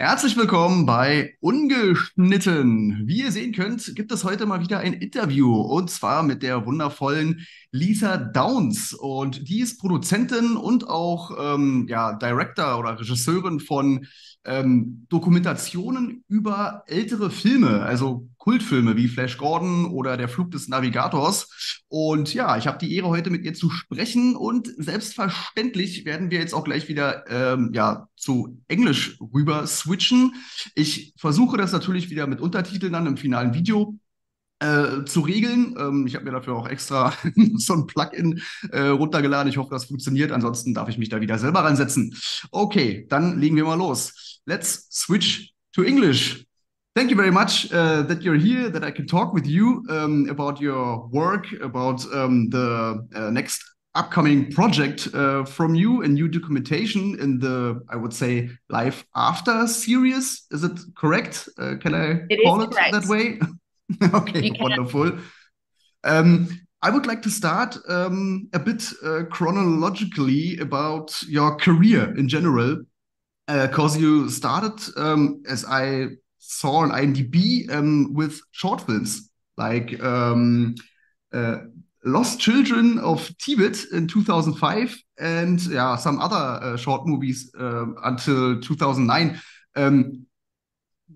Herzlich willkommen bei Ungeschnitten. Wie ihr sehen könnt, gibt es heute mal wieder ein Interview und zwar mit der wundervollen Lisa Downs. Und die ist Produzentin und auch ja, Director oder Regisseurin von Dokumentationen über ältere Filme, also Kultfilme wie Flash Gordon oder Der Flug des Navigators. Und ja, ich habe die Ehre, heute mit ihr zu sprechen und selbstverständlich werden wir jetzt auch gleich wieder ja, zu Englisch rüber switchen. Ich versuche das natürlich wieder mit Untertiteln dann im finalen Video zu regeln. Ich habe mir dafür auch extra so ein Plugin runtergeladen. Ich hoffe, das funktioniert. Ansonsten darf ich mich da wieder selber ransetzen. Okay, dann legen wir mal los. Let's switch to English. Thank you very much that you're here, that I can talk with you about your work, about the next upcoming project from you, a new documentation in the, I would say, Life After series. Is it correct? Can I It is call it that correct. way? You Okay, can. wonderful. I would like to start a bit chronologically about your career in general, because you started, as I saw on IMDb, with short films like uh, Lost Children of Tibet in 2005 and yeah, some other short movies until 2009. Um,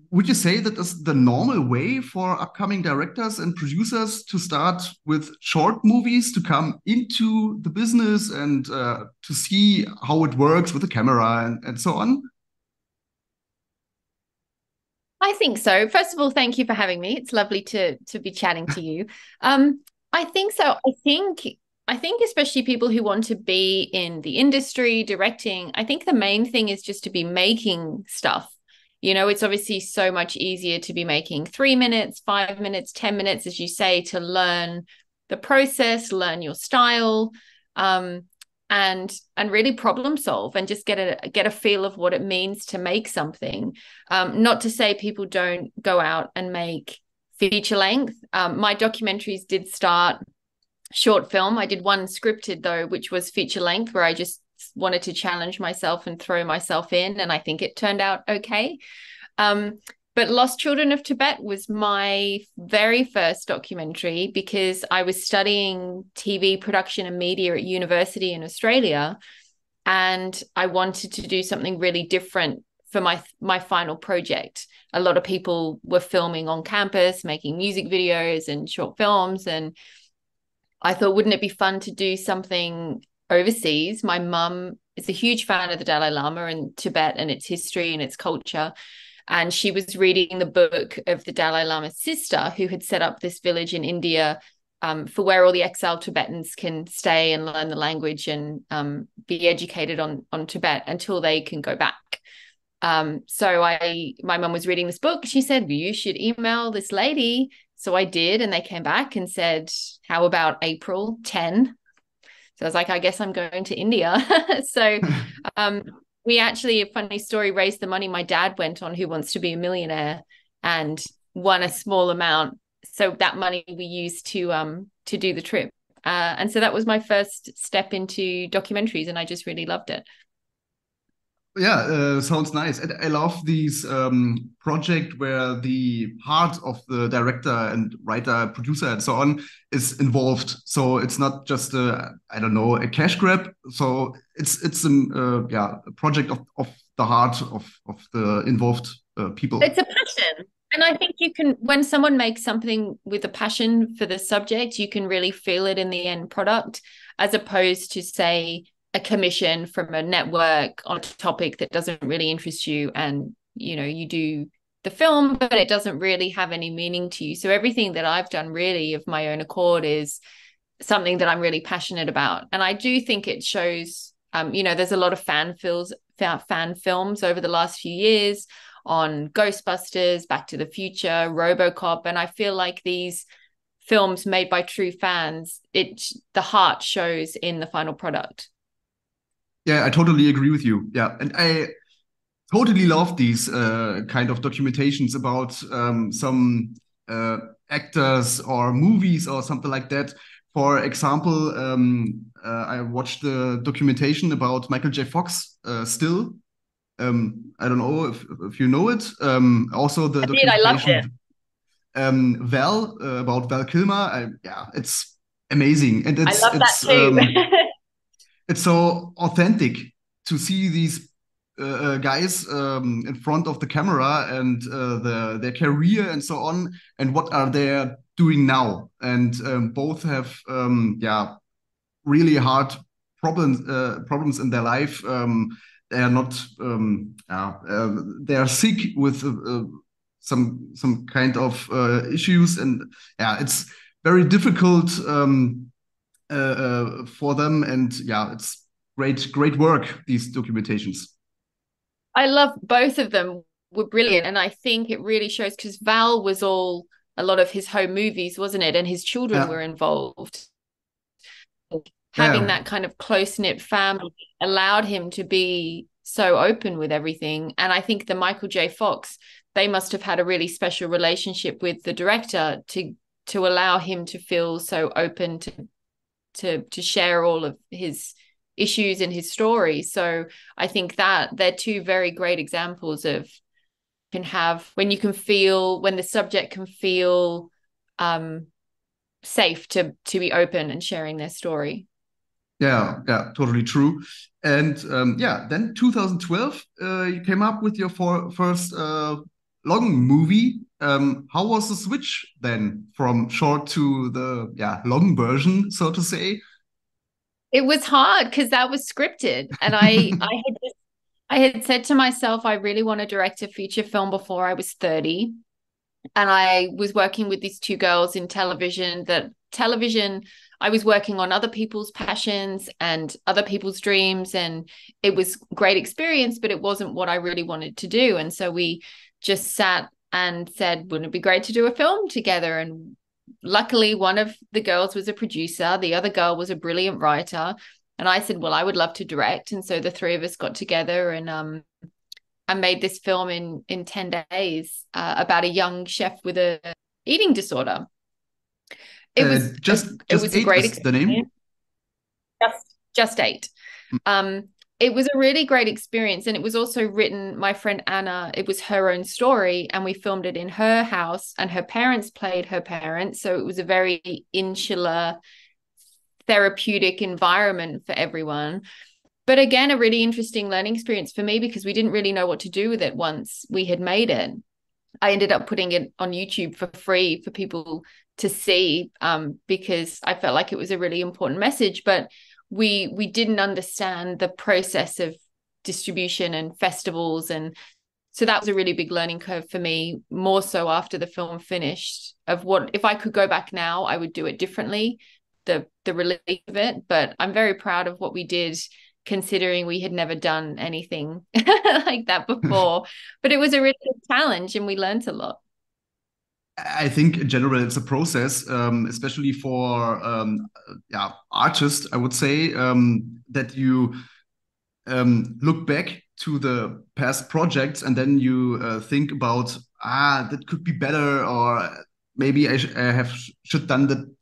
would you say that is the normal way for upcoming directors and producers to start with short movies to come into the business and to see how it works with the camera and so on? I think so. First of all, thank you for having me. It's lovely to be chatting to you. I think so. I think especially people who want to be in the industry, directing, I think the main thing is just to be making stuff. It's obviously so much easier to be making 3 minutes, 5 minutes, 10 minutes, as you say, to learn the process, learn your style. Um, and really problem solve and just get a feel of what it means to make something. Not to say people don't go out and make feature length. My documentaries did start short film. I did one scripted though, which was feature length, where I just wanted to challenge myself and throw myself in, and I think it turned out okay. Um, but Lost Children of Tibet was my very first documentary because I was studying TV production and media at university in Australia, and I wanted to do something really different for my final project. A lot of people were filming on campus, making music videos and short films, and I thought, wouldn't it be fun to do something overseas? My mum is a huge fan of the Dalai Lama and Tibet and its history and its culture. And she was reading the book of the Dalai Lama's sister, who had set up this village in India for where all the exiled Tibetans can stay and learn the language and be educated on Tibet until they can go back. My mum was reading this book. She said, you should email this lady. So I did, and they came back and said, how about April 10? So I was like, I guess I'm going to India. So um, we actually, a funny story, raised the money my dad went on Who Wants to Be a Millionaire and won a small amount. So that money we used to do the trip. And so that was my first step into documentaries, and I just really loved it. Yeah, sounds nice. And I love these project where the heart of the director and writer, producer, and so on is involved. So it's not just I don't know, a cash grab. So it's yeah, a project of the heart of the involved people. It's a passion. And I think you can, when someone makes something with a passion for the subject, you can really feel it in the end product, as opposed to, say, a commission from a network on a topic that doesn't really interest you. And, you do the film, but it doesn't really have any meaning to you. So everything that I've done really of my own accord is something that I'm really passionate about. And I do think it shows, there's a lot of fan films over the last few years on Ghostbusters, Back to the Future, RoboCop, and I feel like these films made by true fans, the heart shows in the final product. Yeah, I totally agree with you. Yeah, and I totally love these kind of documentations about some actors or movies or something like that. For example, I watched the documentation about Michael J. Fox, Still. I don't know if you know it. Also, the I did. I loved documentation it. Val about Val Kilmer. Yeah, it's amazing, and I love that too. it's so authentic to see these guys in front of the camera and their career and so on, and what are they doing now. And both have yeah, really hard problems in their life. They are not they are sick with some kind of issues, and yeah, it's very difficult for them. And yeah, it's great work, these documentations. I love both of them were brilliant. And I think it really shows because Val was all a lot of his home movies, wasn't it? And his children Yeah, were involved. Having yeah, that kind of close-knit family allowed him to be so open with everything. And I think the Michael J. Fox, they must have had a really special relationship with the director to allow him to feel so open to share all of his issues and his story. So I think that they're two very great examples of can have when you can feel when the subject can feel safe to be open and sharing their story. yeah, totally true. And yeah, then 2012, you came up with your first long movie. How was the switch then from short to the yeah long version, so to say? It was hard because that was scripted, and I had said to myself I really want to direct a feature film before I was 30. And I was working with these two girls in television, I was working on other people's passions and other people's dreams, and it was great experience, but it wasn't what I really wanted to do. And so we just sat and said, wouldn't it be great to do a film together? And luckily one of the girls was a producer, the other girl was a brilliant writer, and I said, well, I would love to direct. And so the three of us got together and I made this film in 10 days about a young chef with a eating disorder. It was it Just was a eight great is the experience. name. Just eight. Um, it was a really great experience, and it was also written. My friend Anna, it was her own story, and we filmed it in her house, and her parents played her parents, so it was a very insular, therapeutic environment for everyone. But again, a really interesting learning experience for me because we didn't really know what to do with it once we had made it. I ended up putting it on YouTube for free for people to see because I felt like it was a really important message. But we didn't understand the process of distribution and festivals, and so that was a really big learning curve for me. More so after the film finished, of what if I could go back now, I would do it differently. The release of it, but I'm very proud of what we did considering we had never done anything like that before. But it was a really good challenge and we learned a lot. I think in general it's a process, especially for yeah artists. I would say that you look back to the past projects and then you think about that could be better, or maybe I have should done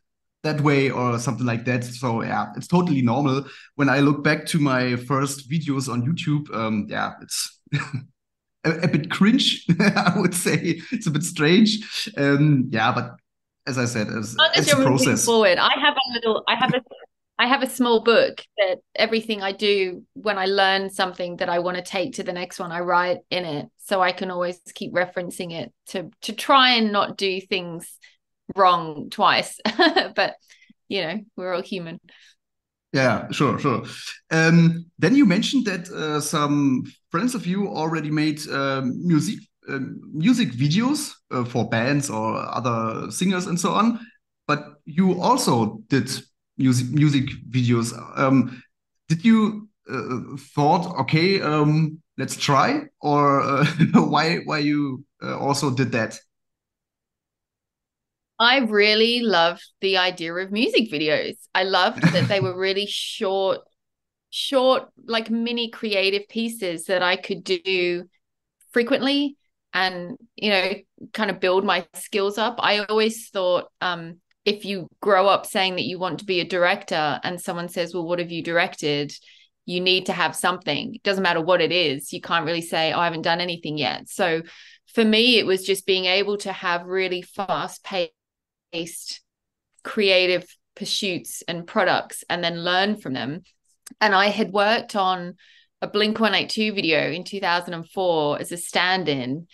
that way or something like that. So yeah, it's totally normal. When I look back to my first videos on YouTube, yeah, it's a bit cringe. I would say it's a bit strange. Yeah, but as I said, As long as it's a you're moving process. forward, I have a small book that everything I do when I learn something that I want to take to the next one, I write in it. So I can always keep referencing it to try and not do things wrong twice. But we're all human. Yeah, sure. Then you mentioned that some friends of you already made music videos for bands or other singers and so on. But you also did music videos. Did you thought, okay, let's try, or why you also did that? I really loved the idea of music videos. I loved that they were really short, like mini creative pieces that I could do frequently and, kind of build my skills up. I always thought if you grow up saying that you want to be a director and someone says, well, what have you directed? you need to have something. It doesn't matter what it is. You can't really say, oh, I haven't done anything yet. So for me, it was just being able to have really fast-paced creative pursuits and products and then learn from them. And I had worked on a Blink-182 video in 2004 as a stand-in,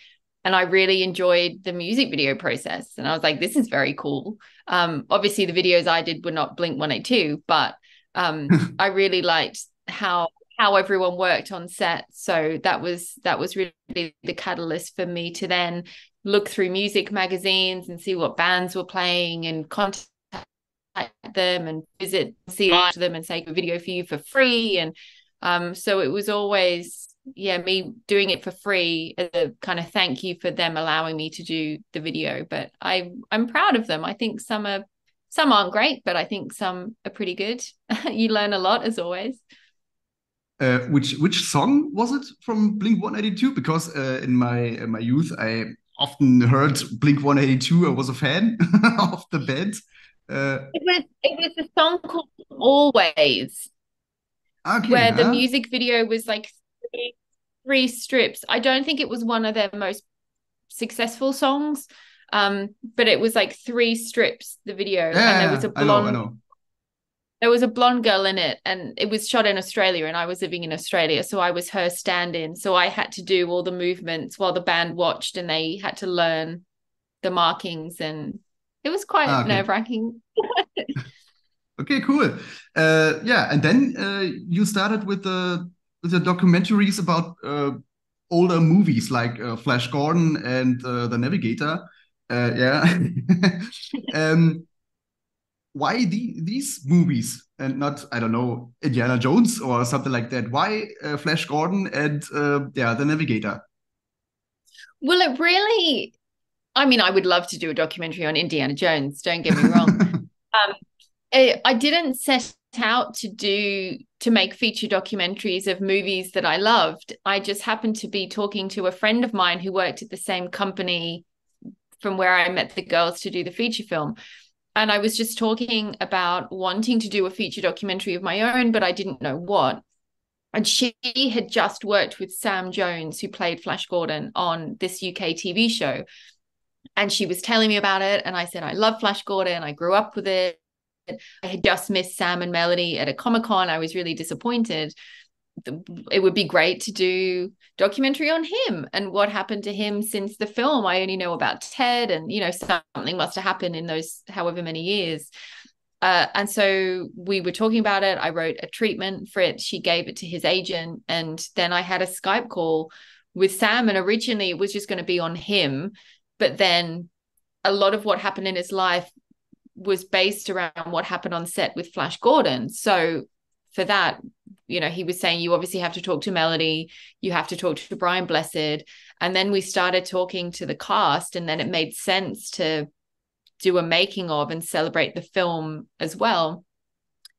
and I really enjoyed the music video process. And I was like, this is very cool. Obviously, the videos I did were not Blink-182, but I really liked how everyone worked on set. So that was really the catalyst for me to then look through music magazines and see what bands were playing and contact them and see them and say a video for you for free. And so it was always me doing it for free as a kind of thank you for them allowing me to do the video. But I'm proud of them. I think some aren't great, but I think some are pretty good. You learn a lot as always. Which song was it from Blink-182? Because in my youth, I often heard Blink-182. I was a fan of the band. It was a song called Always, Okay, where the music video was like three strips. I don't think it was one of their most successful songs, but it was like 3 strips, the video. Yeah, and there was a blonde, I know. There was a blonde girl in it, and it was shot in Australia, and I was living in Australia, so I was her stand-in. So I had to do all the movements while the band watched, and they had to learn the markings, and it was quite nerve-wracking. Okay, cool. And then you started with the documentaries about older movies like Flash Gordon and the Navigator. Why these movies and not, I don't know, Indiana Jones or something like that? Why Flash Gordon and the Navigator? Well, it really, I mean, I would love to do a documentary on Indiana Jones, don't get me wrong. I didn't set out to make feature documentaries of movies that I loved. I just happened to be talking to a friend of mine who worked at the same company from where I met the girls to do the feature film. And I was just talking about wanting to do a feature documentary of my own, but I didn't know what. And she had just worked with Sam Jones, who played Flash Gordon on this UK TV show. And she was telling me about it. And I said, I love Flash Gordon. I grew up with it. I had just missed Sam and Melody at a Comic-Con. I was really disappointed. It would be great to do documentary on him and what happened to him since the film. I only know about Ted, and something must have happened in those however many years. And so we were talking about it. I wrote a treatment for it. She gave it to his agent, and then I had a Skype call with Sam. And originally it was just going to be on him, but then a lot of what happened in his life was based around what happened on set with Flash Gordon. So for that, he was saying, you obviously have to talk to Melody, you have to talk to Brian Blessed. And then we started talking to the cast, and then it made sense to do a making of and celebrate the film as well.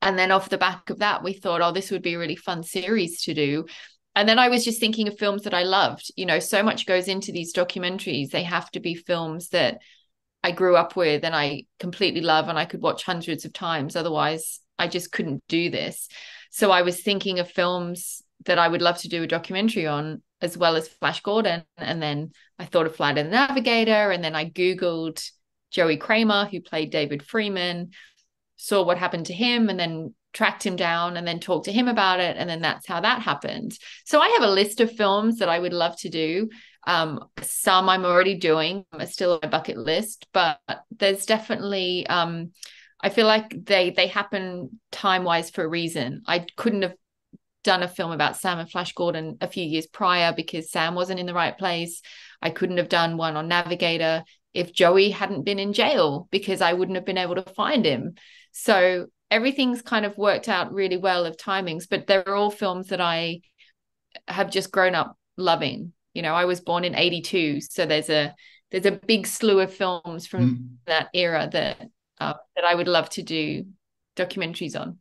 And then off the back of that, we thought, oh, this would be a really fun series to do. And then I was just thinking of films that I loved. So much goes into these documentaries. They have to be films that I grew up with and I completely love and I could watch hundreds of times. Otherwise, I just couldn't do this. So I was thinking of films that I would love to do a documentary on, as well as Flash Gordon. And then I thought of Flight of the Navigator. And then I Googled Joey Kramer, who played David Freeman, saw what happened to him, and then tracked him down and then talked to him about it. And then that's how that happened. So I have a list of films that I would love to do. Some I'm already doing, are still on my bucket list, but there's definitely, I feel like they happen time-wise for a reason. I couldn't have done a film about Sam and Flash Gordon a few years prior because Sam wasn't in the right place. I couldn't have done one on Navigator if Joey hadn't been in jail, because I wouldn't have been able to find him. So everything's kind of worked out really well of timings, but they're all films that I have just grown up loving. I was born in 82, so there's a big slew of films from that era that I would love to do documentaries on.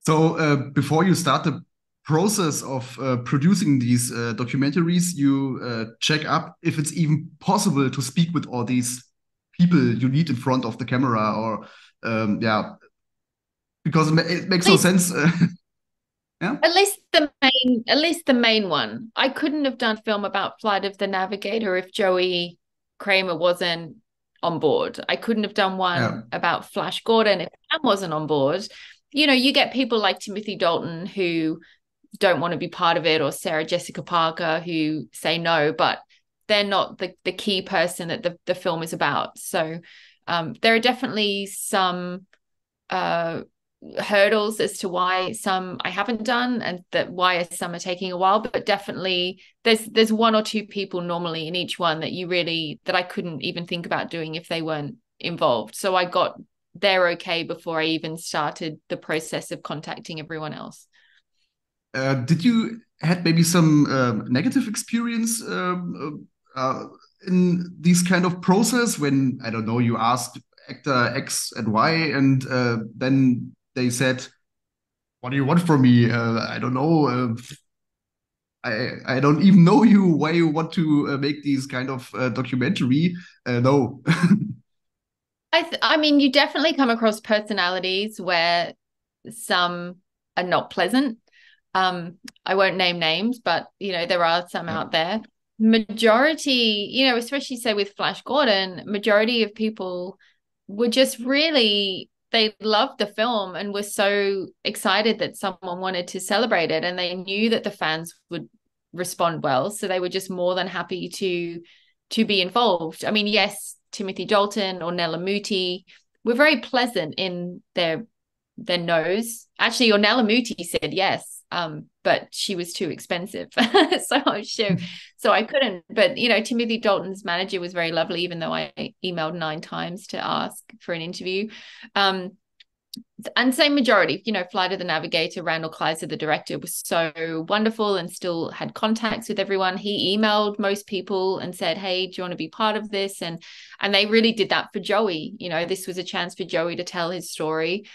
So before you start the process of producing these documentaries, you check up if it's even possible to speak with all these people you need in front of the camera, or because it makes no sense. Yeah, At least the main one. I couldn't have done a film about Flight of the Navigator if Joey Kramer wasn't on board. I couldn't have done yeah. one about Flash Gordon if Sam wasn't on board. You know, you get people like Timothy Dalton who don't want to be part of it, or Sarah Jessica Parker who say no, but they're not the key person that the film is about. So there are definitely some hurdles as to why some I haven't done, and that why some are taking a while, but definitely there's one or two people normally in each one that I couldn't even think about doing if they weren't involved. So I got there okay before I even started the process of contacting everyone else. Did you had maybe some negative experience in these kind of process when, I don't know, you asked actor X and Y, and then they said, "What do you want from me? I don't know. I don't even know you. Why you want to make these kind of documentary?" No. I mean, you definitely come across personalities where some are not pleasant. I won't name names, but you know, there are some Yeah. out there. Majority, you know, especially say with Flash Gordon, majority of people were just really, they loved the film and were so excited that someone wanted to celebrate it, and they knew that the fans would respond well, so they were just more than happy to be involved. I mean, yes, Timothy Dalton or Nella Moody were very pleasant in their nose. Actually, Ornella Muti said yes, but she was too expensive. So I couldn't. But you know, Timothy Dalton's manager was very lovely, even though I emailed 9 times to ask for an interview. And same majority, you know, Flight of the Navigator, Randall Kleiser, the director, was so wonderful and still had contacts with everyone. He emailed most people and said, "Hey, do you want to be part of this?" And they really did that for Joey. You know, this was a chance for Joey to tell his story.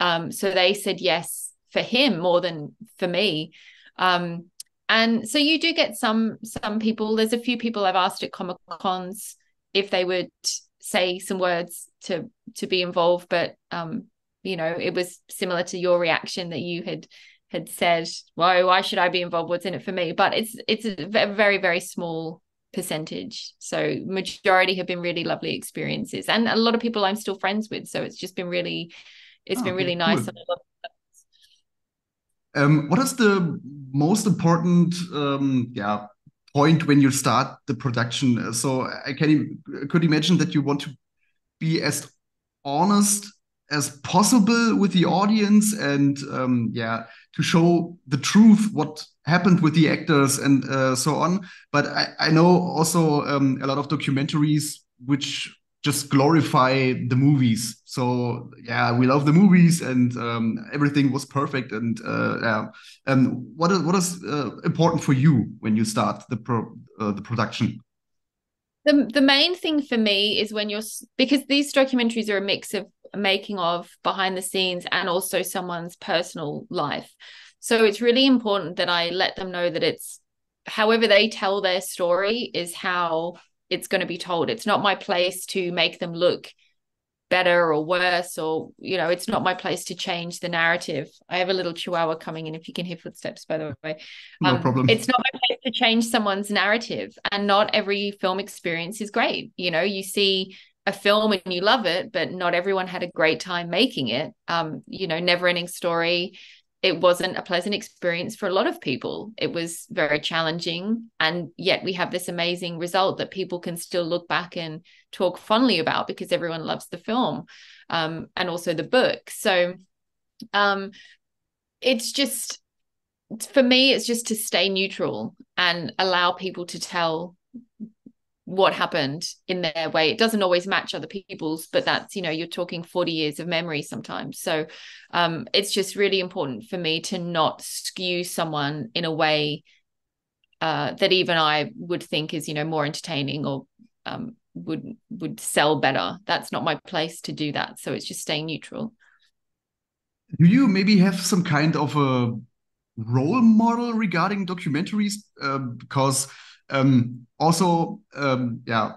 So they said yes for him more than for me. And so you do get some people. There's a few people I've asked at Comic Cons if they would say some words to be involved, but you know, it was similar to your reaction that you had said, why should I be involved? What's in it for me? But it's a very, very small percentage. So majority have been really lovely experiences, and a lot of people I'm still friends with. So it's Ah, been okay, really nice. cool. What is the most important yeah, point when you start the production? So I could imagine that you want to be as honest as possible with the audience, and yeah, to show the truth, what happened with the actors and so on. But I know also a lot of documentaries which just glorify the movies. So yeah, we love the movies, and everything was perfect. And yeah, what is important for you when you start the production? The main thing for me is when because these documentaries are a mix of making of, behind the scenes, and also someone's personal life. So it's really important that I let them know that it's however they tell their story is how it's going to be told. It's not my place to make them look better or worse, or you know, it's not my place to change the narrative. I have a little chihuahua coming in, if you can hear footsteps, by the way. No problem. It's not my place to change someone's narrative, and not every film experience is great. You know, you see a film and you love it, but not everyone had a great time making it. You know, Never Ending Story, it wasn't a pleasant experience for a lot of people. It was very challenging, and yet we have this amazing result that people can still look back and talk fondly about because everyone loves the film, and also the book. So it's just, for me, it's just to stay neutral and allow people to tell what happened in their way. It doesn't always match other people's, but that's, you know, you're talking 40 years of memory sometimes. So it's just really important for me to not skew someone in a way that even I would think is, you know, more entertaining, or would sell better. That's not my place to do that. So it's just staying neutral. Do you maybe have some kind of a role model regarding documentaries? Because also, yeah,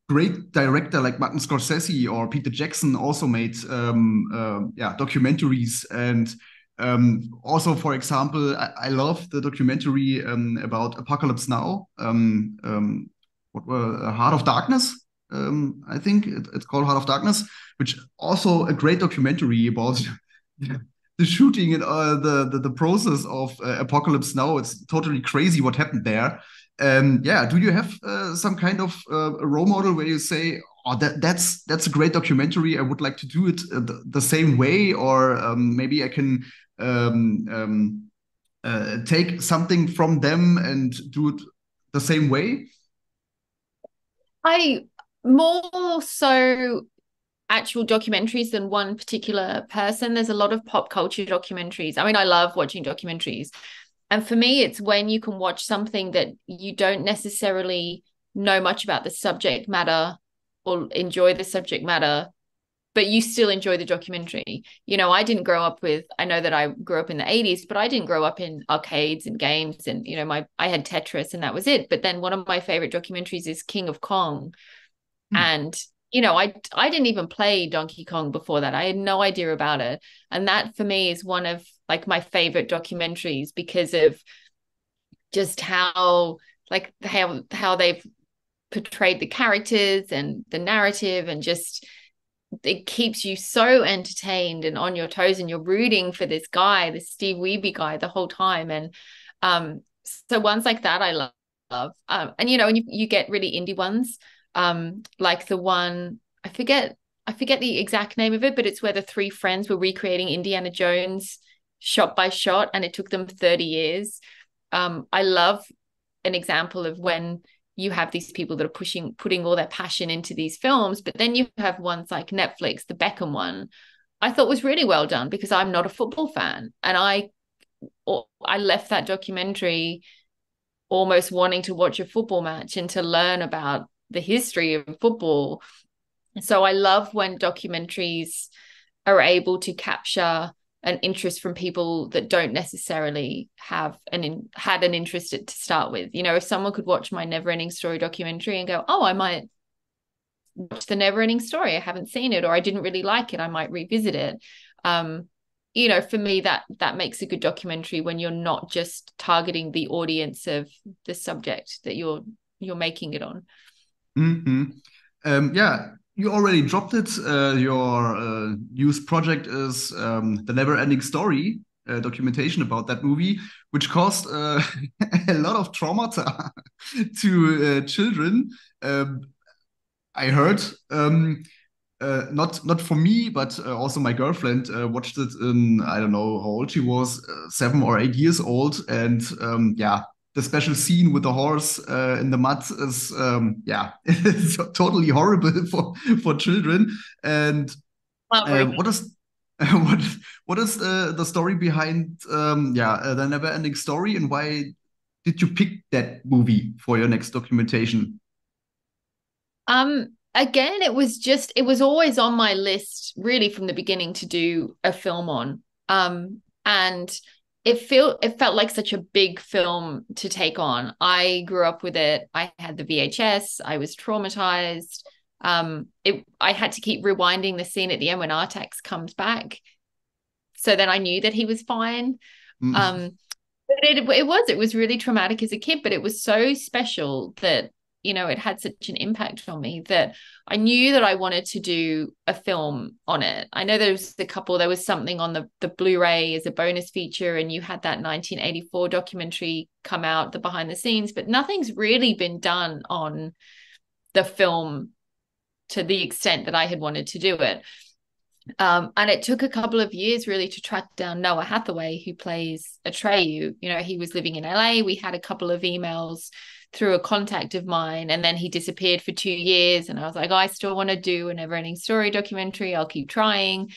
great director like Martin Scorsese or Peter Jackson also made yeah, documentaries, and Also, for example, I love the documentary about Apocalypse Now. What were Heart of Darkness? I think it's called Heart of Darkness, which also a great documentary about the shooting and the process of Apocalypse Now. It's totally crazy what happened there. Yeah, do you have some kind of a role model where you say, "Oh, that's a great documentary. I would like to do it the same way," or maybe I can take something from them and do it the same way? I more so actual documentaries than one particular person. There's a lot of pop culture documentaries. I mean, I love watching documentaries. And for me, it's when you can watch something that you don't necessarily know much about the subject matter or enjoy the subject matter, but you still enjoy the documentary. You know, I know that I grew up in the 80s, but I didn't grow up in arcades and games. And, you know, I had Tetris and that was it. But then one of my favorite documentaries is King of Kong. Hmm. And, you know, I didn't even play Donkey Kong before that. I had no idea about it. And that for me is one of like my favorite documentaries because of just how they've portrayed the characters and the narrative, and just it keeps you so entertained and on your toes, and you're rooting for this guy, this Steve Wiebe guy, the whole time. And um so ones like that I love. And you know, and you get really indie ones, like the one I forget the exact name of it, but it's where the three friends were recreating Indiana Jones shot by shot, and it took them 30 years. I love an example of when you have these people that are putting all their passion into these films, but then you have ones like Netflix, the Beckham one, I thought was really well done because I'm not a football fan. And I left that documentary almost wanting to watch a football match and to learn about the history of football. So I love when documentaries are able to capture an interest from people that don't necessarily had an interest to start with. You know, if someone could watch my Never Ending Story documentary and go, oh, I might watch the Never Ending Story, I haven't seen it, or I didn't really like it, I might revisit it. You know, for me, that makes a good documentary when you're not just targeting the audience of the subject that you're making it on. Hmm. Yeah, you already dropped it. Your news project is the Never-Ending Story documentation about that movie, which caused a lot of trauma to children. Um, I heard. Not for me, but also my girlfriend watched it in, I don't know how old she was, 7 or 8 years old, and yeah, the special scene with the horse in the mud is yeah, it's totally horrible for children. And what is what what is the story behind yeah, the never-ending story, and why did you pick that movie for your next documentation? Again, it was always on my list really from the beginning to do a film on. And it felt like such a big film to take on. I grew up with it. I had the VHS. I was traumatized. I had to keep rewinding the scene at the end when Artax comes back. So then I knew that he was fine. Mm. Um, but it was really traumatic as a kid, but it was so special that, you know, it had such an impact on me that I knew that I wanted to do a film on it. I know there was something on the Blu-ray as a bonus feature, and you had that 1984 documentary come out, the behind the scenes, but nothing's really been done on the film to the extent that I had wanted to do it. And it took a couple of years really to track down Noah Hathaway, who plays Atreyu. You know, he was living in LA. We had a couple of emails through a contact of mine, and then he disappeared for 2 years. And I was like, oh, I still want to do a Never Ending Story documentary. I'll keep trying.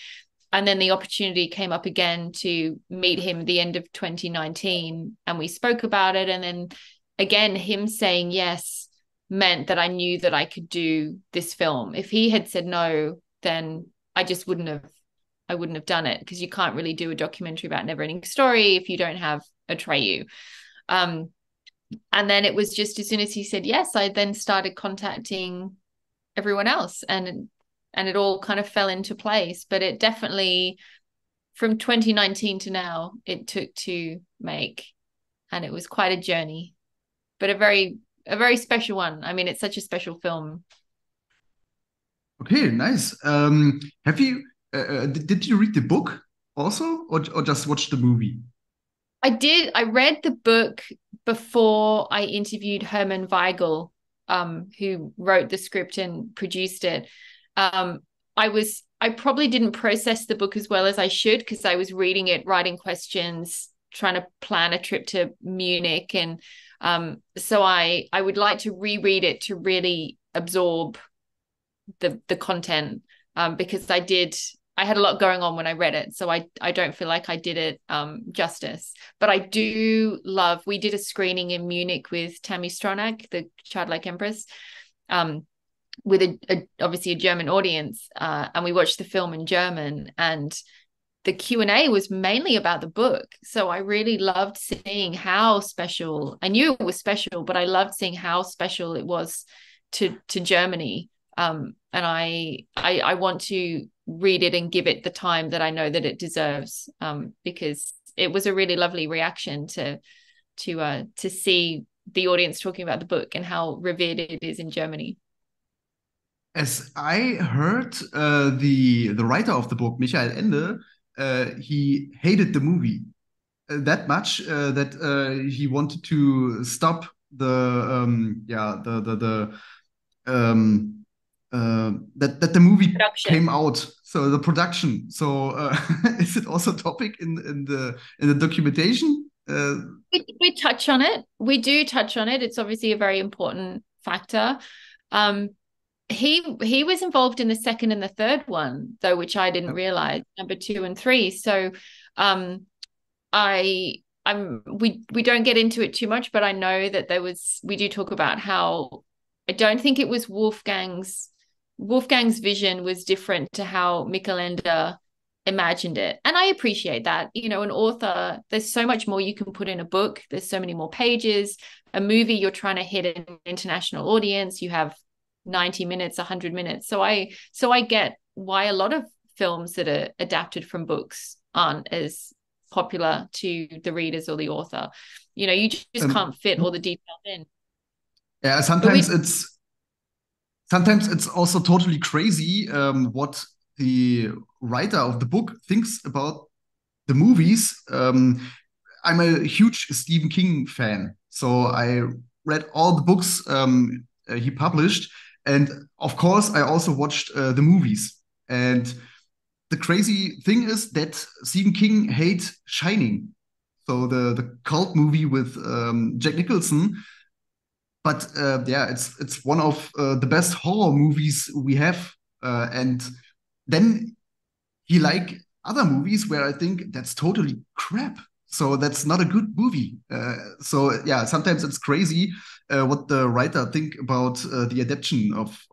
And then the opportunity came up again to meet him at the end of 2019. And we spoke about it. And then again, him saying yes meant that I knew that I could do this film. If he had said no, then I just wouldn't have done it, because you can't really do a documentary about Never Ending Story if you don't have Atreyu. And then it was just as soon as he said yes, I then started contacting everyone else, and it all kind of fell into place. But it definitely from 2019 to now it took to make, and it was quite a journey, but a very special one. I mean, it's such a special film. Okay, nice. Have you did you read the book also, or just watch the movie? I did. I read the book before I interviewed Herman Weigel, who wrote the script and produced it. Um, I probably didn't process the book as well as I should because I was reading it, writing questions, trying to plan a trip to Munich, and so I would like to reread it to really absorb the content, because I had a lot going on when I read it, so I don't feel like I did it justice. But I do love. We did a screening in Munich with Tammy Stronach, the Childlike Empress, with obviously a German audience, and we watched the film in German, and the Q&A was mainly about the book. So I really loved seeing how special. I knew it was special, but I loved seeing how special it was to Germany. And I want to read it and give it the time that I know that it deserves, because it was a really lovely reaction to see the audience talking about the book and how revered it is in Germany. As I heard, the writer of the book, Michael Ende, he hated the movie that much that he wanted to stop that the movie Production. came out. So the production. So is it also a topic in the documentation? We touch on it. We do touch on it. It's obviously a very important factor. Um, he was involved in the second and the third one, though, which I didn't realize, number 2 and 3. So we don't get into it too much, but I know that we do talk about how I don't think it was Wolfgang's vision was different to how Michael Ende imagined it. And I appreciate that. You know, an author, there's so much more you can put in a book. There's so many more pages. A movie, you're trying to hit an international audience. You have 90 minutes, 100 minutes. So I get why a lot of films that are adapted from books aren't as popular to the readers or the author. You know, you just can't fit all the details in. Yeah, sometimes it's also totally crazy what the writer of the book thinks about the movies. I'm a huge Stephen King fan, so I read all the books he published, and of course, I also watched the movies. And the crazy thing is that Stephen King hates Shining, so the cult movie with Jack Nicholson. But yeah, it's one of the best horror movies we have. And then he like other movies where I think that's totally crap. So that's not a good movie. So yeah, sometimes it's crazy what the writer think about the adaptation of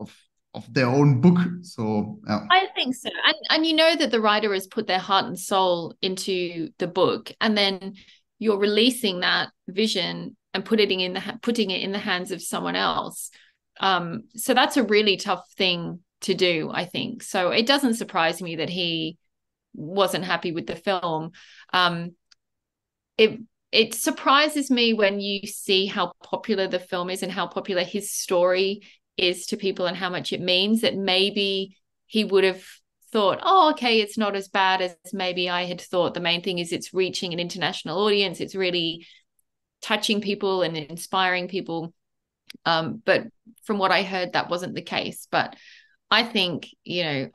their own book. So yeah. I think so. And you know that the writer has put their heart and soul into the book, and then you're releasing that vision and putting it in the hands of someone else. So that's a really tough thing to do, I think. So it doesn't surprise me that he wasn't happy with the film. It surprises me when you see how popular the film is and how popular his story is to people and how much it means, that maybe he would have thought, oh, okay, it's not as bad as maybe I had thought. The main thing is it's reaching an international audience. It's really touching people and inspiring people. But from what I heard, that wasn't the case. But I think the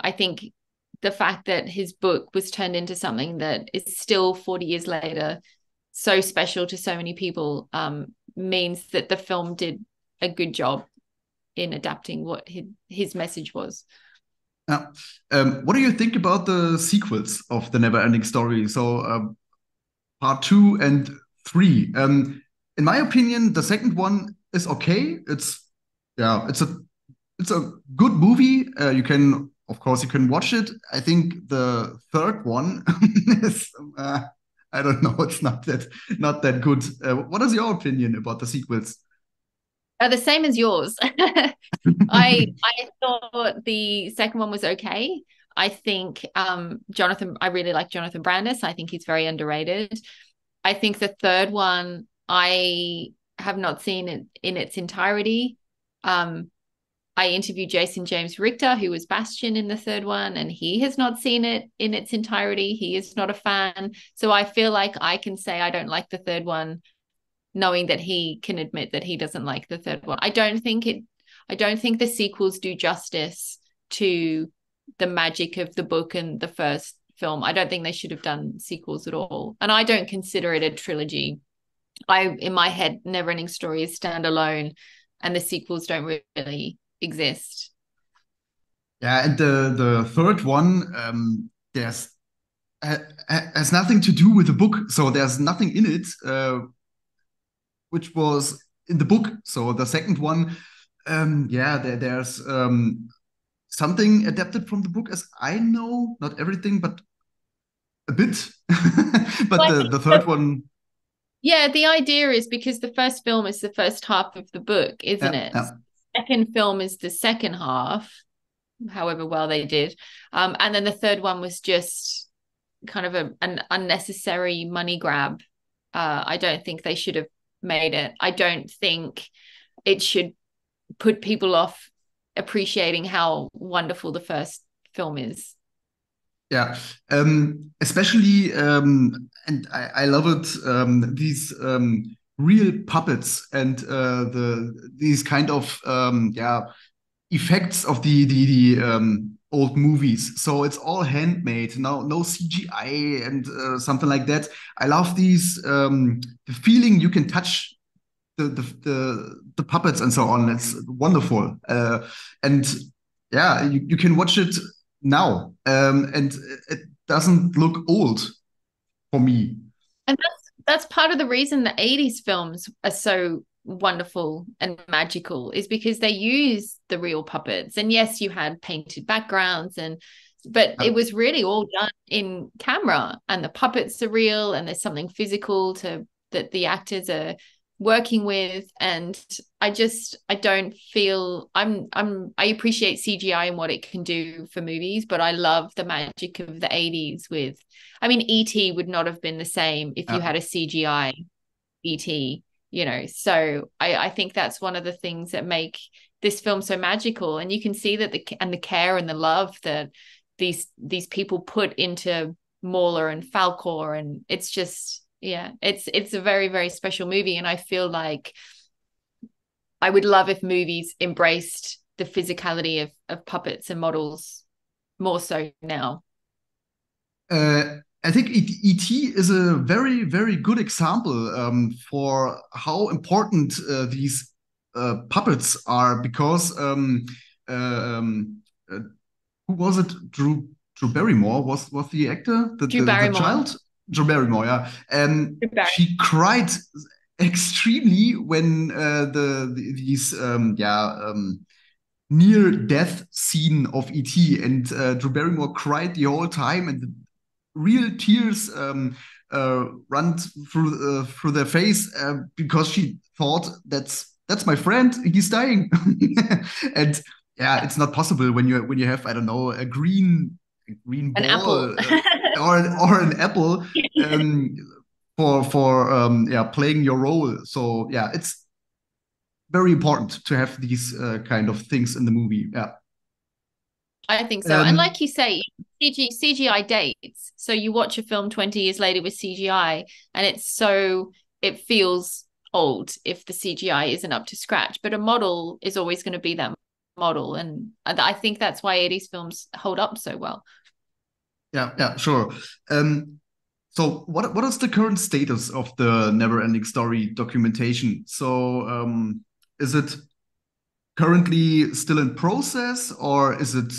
fact that his book was turned into something that is still 40 years later so special to so many people means that the film did a good job in adapting what his message was. What do you think about the sequels of the Never-Ending Story? So part 2 and 3. In my opinion, the second one is okay. It's a good movie. Of course, you can watch it. I think the third one is I don't know. It's not that good. What is your opinion about the sequels? The same as yours. I thought the second one was okay. I think Jonathan, I really like Jonathan Brandis. I think he's very underrated. I think the third one, I have not seen it in its entirety. I interviewed Jason James Richter, who was Bastian in the third one, and he has not seen it in its entirety. He is not a fan. So I feel like I can say I don't like the third one, knowing that he can admit that he doesn't like the third one. I don't think the sequels do justice to the magic of the book and the first film. I don't think they should have done sequels at all. And I don't consider it a trilogy. In my head, Neverending Story is standalone and the sequels don't really exist. Yeah, and the third one, there's has nothing to do with the book, so there's nothing in it which was in the book. So the second one, yeah, there's something adapted from the book, as I know, not everything, but a bit. But Well, the third one, yeah, the idea is because the first film is the first half of the book, isn't yeah, it? yeah. Second film is the second half, however well they did. And then the third one was just kind of an unnecessary money grab. I don't think they should have made it. I don't think it should put people off appreciating how wonderful the first film is. Yeah, especially, and I love it. These real puppets and these kind of yeah effects of the old movies. So it's all handmade, no CGI and something like that. I love these the feeling you can touch the puppets and so on. It's wonderful, and yeah, you can watch it now, and it doesn't look old for me. And that's part of the reason the 80s films are so wonderful and magical is because they use the real puppets. And yes, you had painted backgrounds but it was really all done in camera and the puppets are real and there's something physical to that the actors are working with. And I don't feel I appreciate CGI and what it can do for movies, but I love the magic of the 80s with, I mean, E.T. would not have been the same if you Yeah. had a CGI E.T., So I think that's one of the things that make this film so magical. And you can see that the care and the love that these people put into Mauler and Falkor, and it's just, yeah, it's a very, very special movie. And I feel like I would love if movies embraced the physicality of puppets and models more so now. I think E.T. is a very, very good example for how important these puppets are because uh, um, uh, who was it? Drew Barrymore was the actor, Drew the Barrymore. child. Drew Barrymore, yeah. Drew Barrymore. She cried extremely when these yeah near death scene of ET, and Drew Barrymore cried the whole time, and the real tears run through their face because she thought that's my friend, he's dying, and yeah, it's not possible when you have, I don't know, a green An apple. ball or an apple um, for yeah playing your role. So yeah, it's very important to have these kind of things in the movie. Yeah. I think so. And Um, like you say, CGI dates. So you watch a film 20 years later with CGI and it feels old if the CGI isn't up to scratch. But a model is always going to be that model. And I think that's why 80s films hold up so well. yeah, yeah, sure. So what is the current status of the Never-Ending Story documentation? So is it currently still in process, or is it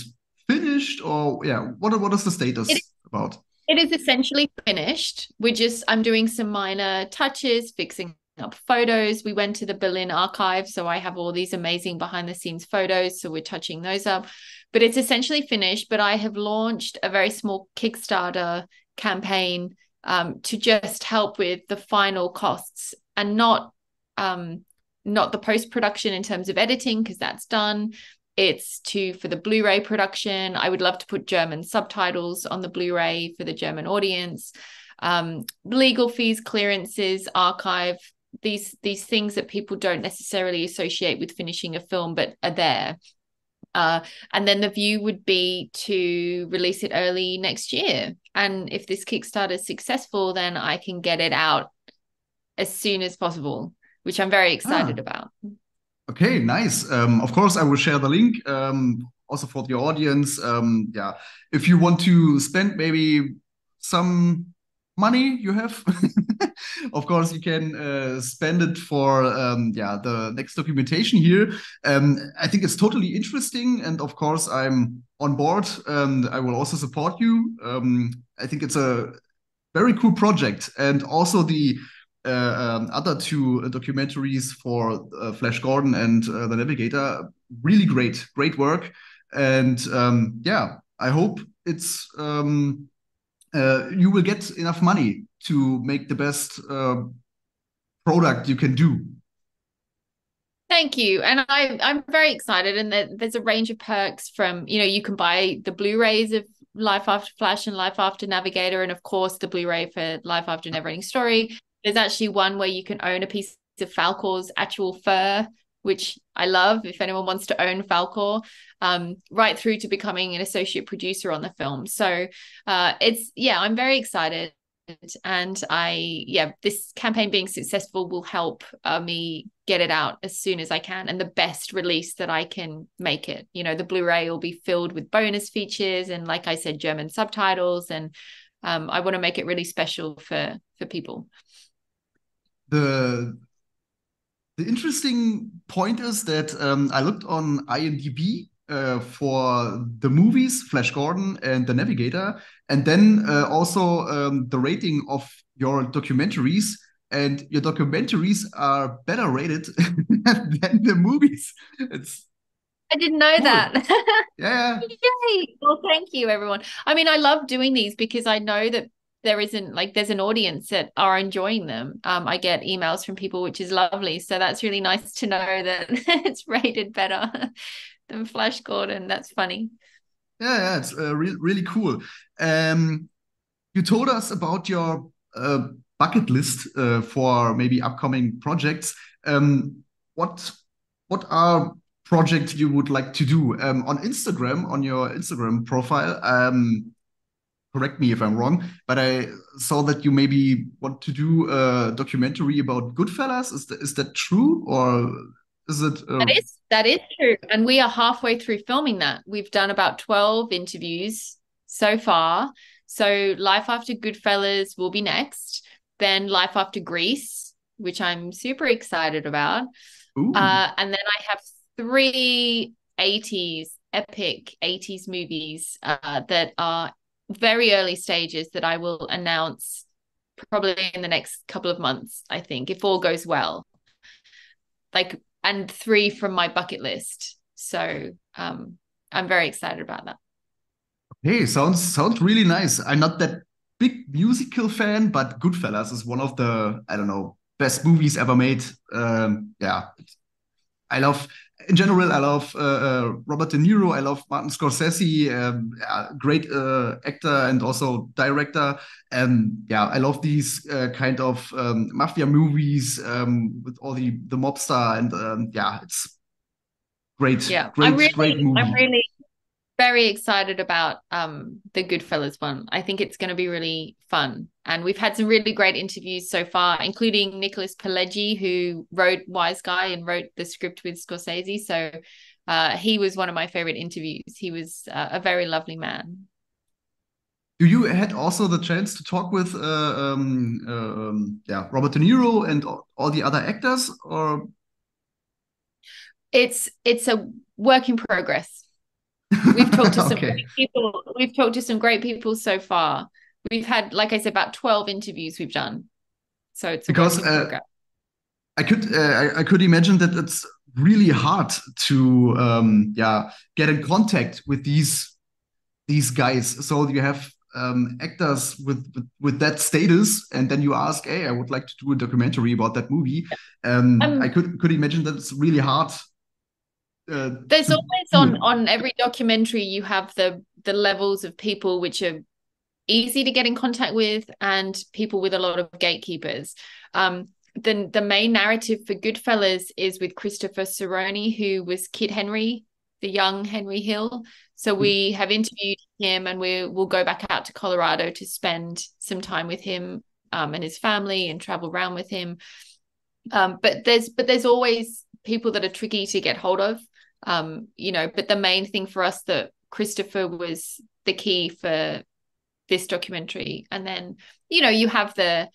finished, or yeah, what is the It, status about? it is essentially finished. I'm doing some minor touches, fixing up photos. We went to the Berlin archive, so I have all these amazing behind the scenes photos. So we're touching those up, but it's essentially finished. But I have launched a very small Kickstarter campaign to just help with the final costs and not the post production in terms of editing because that's done. it's for the Blu-ray production. I would love to put German subtitles on the Blu-ray for the German audience. Legal fees, clearances, archive, these things that people don't necessarily associate with finishing a film, but are there. And then the view would be to release it early next year. And if this Kickstarter is successful, then I can get it out as soon as possible, which I'm very excited about. Okay, nice. Of course, I will share the link also for the audience. Yeah, if you want to spend maybe some money you have, of course, you can spend it for the next documentation here. I think it's totally interesting, and of course, I'm on board, and I will also support you. I think it's a very cool project, and also the other two documentaries for Flash Gordon and the Navigator, really great work. And I hope it's you will get enough money to make the best product you can do. Thank you. And I'm very excited. And there's a range of perks from, you can buy the Blu-rays of Life After Flash and Life After Navigator, and of course the Blu-ray for Life After Neverending Story. There's actually one where you can own a piece of Falcor's actual fur, which I love if anyone wants to own Falcor, right through to becoming an associate producer on the film. So I'm very excited. And this campaign being successful will help me get it out as soon as I can, and the best release that I can make it. The Blu-ray will be filled with bonus features and, like I said, German subtitles, and I want to make it really special for people. The interesting point is that I looked on IMDb for the movies Flash Gordon and the Navigator, and then also the rating of your documentaries. And your documentaries are better rated than the movies. I didn't know cool. that. Yeah. Yay. Well, thank you, everyone. I mean, I love doing these because I know that there's an audience that are enjoying them. I get emails from people, which is lovely. So that's really nice to know that it's rated better than Flash Gordon. That's funny. Yeah, it's really cool. You told us about your bucket list for maybe upcoming projects. What are projects you would like to do on Instagram, on your Instagram profile? Correct me if I'm wrong, but I saw that you maybe want to do a documentary about Goodfellas. Is that true, or is it? That is true, and we are halfway through filming that. We've done about 12 interviews so far. So Life After Goodfellas will be next, then Life After Grease, which I'm super excited about. And then I have 3 epic 80s movies that are very early stages that I will announce probably in the next couple of months, I think, if all goes well. And 3 from my bucket list. So I'm very excited about that. Hey, sounds really nice. I'm not that big musical fan, but Goodfellas is one of the, I don't know, best movies ever made. I love, in general, I love Robert De Niro. I love Martin Scorsese, great actor and also director. I love these kind of mafia movies with all the mobster, and it's great. Yeah, great movie. I'm really very excited about the Goodfellas one. I think it's going to be really fun. And we've had some really great interviews so far, including Nicholas Pileggi, who wrote Wise Guy and wrote the script with Scorsese. So he was one of my favorite interviews. He was a very lovely man. Do you had also the chance to talk with Robert De Niro and all the other actors, or? It's a work in progress. We've talked to some great people. We've talked to some great people so far. We've had, like I said, about 12 interviews we've done. So it's a work in progress. I could imagine that it's really hard to get in contact with these guys. So you have actors with that status, and then you ask, "Hey, I would like to do a documentary about that movie." I could imagine that it's really hard There's to always do it. on every documentary, you have the levels of people which are easy to get in contact with and people with a lot of gatekeepers. The main narrative for Goodfellas is with Christopher Serrone, who was Kid Henry, the young Henry Hill. So we have interviewed him, and we'll go back out to Colorado to spend some time with him and his family and travel around with him. But there's always people that are tricky to get hold of. But the main thing for us, that Christopher was the key for this documentary. And then, you have the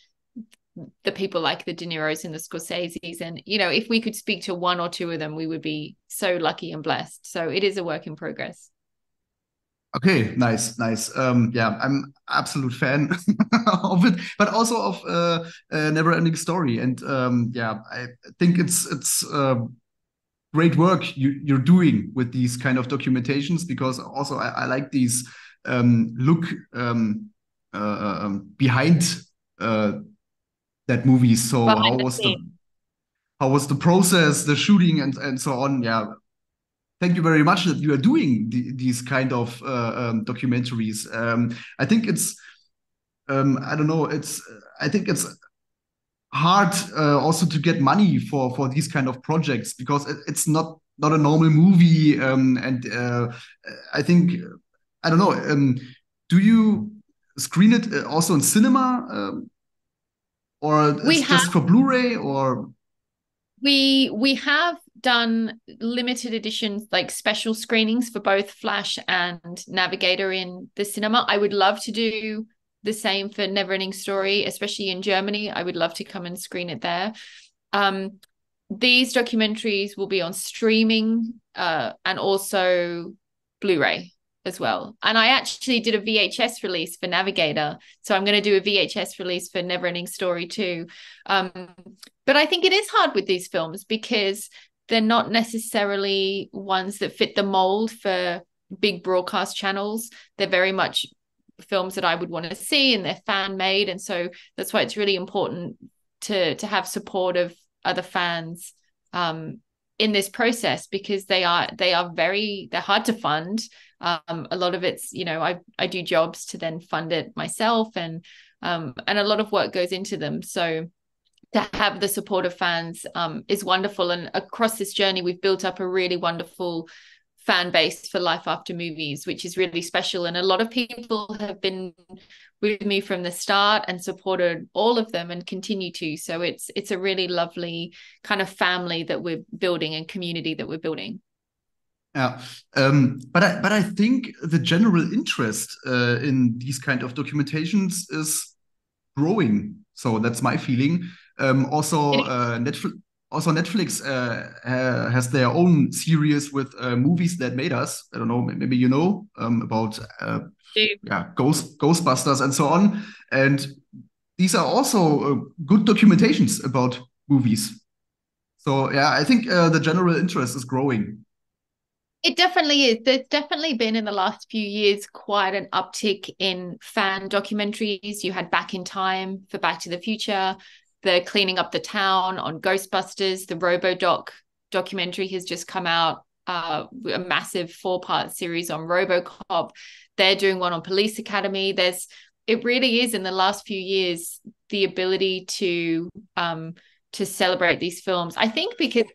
people like the De Niro's and the Scorsese's. And, if we could speak to one or two of them, we would be so lucky and blessed. So it is a work in progress. Okay, nice. Yeah, I'm absolute fan of it, but also of Never Ending Story. And yeah, I think it's great work you're doing with these kind of documentations, because also I like these look behind that movie. So Behind the scenes. how was the process, the shooting, and so on? Yeah, thank you very much that you are doing these kind of documentaries. I think it's I don't know. I think it's hard also to get money for these kind of projects, because it's not a normal movie. And I think I don't know. Do you screen it also in cinema, or We it's have just for Blu-ray, or? we have done limited editions, like special screenings for both Flash and Navigator in the cinema. I would love to do the same for Neverending Story, especially in Germany. I would love to come and screen it there. These documentaries will be on streaming and also Blu-ray as well. And I actually did a VHS release for Navigator. So I'm going to do a VHS release for Neverending Story too. But I think it is hard with these films because they're not necessarily ones that fit the mold for big broadcast channels. They're very much films that I would want to see, and they're fan made. And so that's why it's really important to have support of other fans in this process, because they're hard to fund. A lot of it's, I do jobs to then fund it myself, and a lot of work goes into them. So to have the support of fans is wonderful. And across this journey, we've built up a really wonderful fan base for Life After Movies, which is really special. And a lot of people have been with me from the start and supported all of them and continue to. So it's a really lovely kind of family that we're building and community that we're building. Yeah, but I think the general interest in these kind of documentations is growing. So that's my feeling. Netflix has their own series with movies that made us. I don't know, maybe about Ghostbusters and so on. And these are also good documentations about movies. So yeah, I think the general interest is growing. It definitely is. There's definitely been in the last few years quite an uptick in fan documentaries. You had Back in Time for Back to the Future, the Cleaning Up the Town on Ghostbusters, the RoboDoc documentary has just come out, a massive 4-part series on RoboCop. They're doing one on Police Academy. It really is in the last few years the ability to celebrate these films. I think because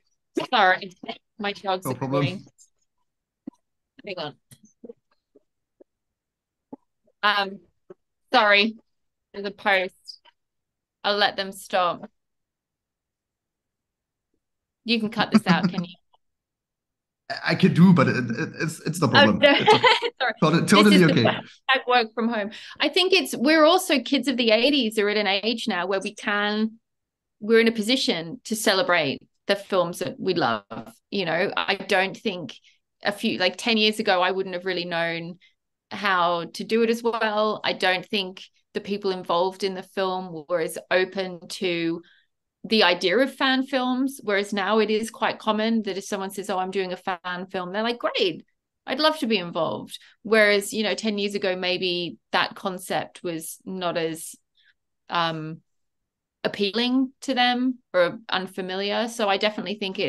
sorry, my dogs No are problem. going. Hang on. Sorry, there's a post. I'll let them stop. You can cut this out, can you? I could do, but it's no problem. No. It's Sorry. totally okay. Work from home. I think we're also kids of the 80s are at an age now where we're in a position to celebrate the films that we love. I don't think 10 years ago, I wouldn't have really known how to do it as well. I don't think the people involved in the film were as open to the idea of fan films, whereas now it is quite common that if someone says, oh, I'm doing a fan film, they're like, great, I'd love to be involved. Whereas, 10 years ago, maybe that concept was not as appealing to them or unfamiliar. So I definitely think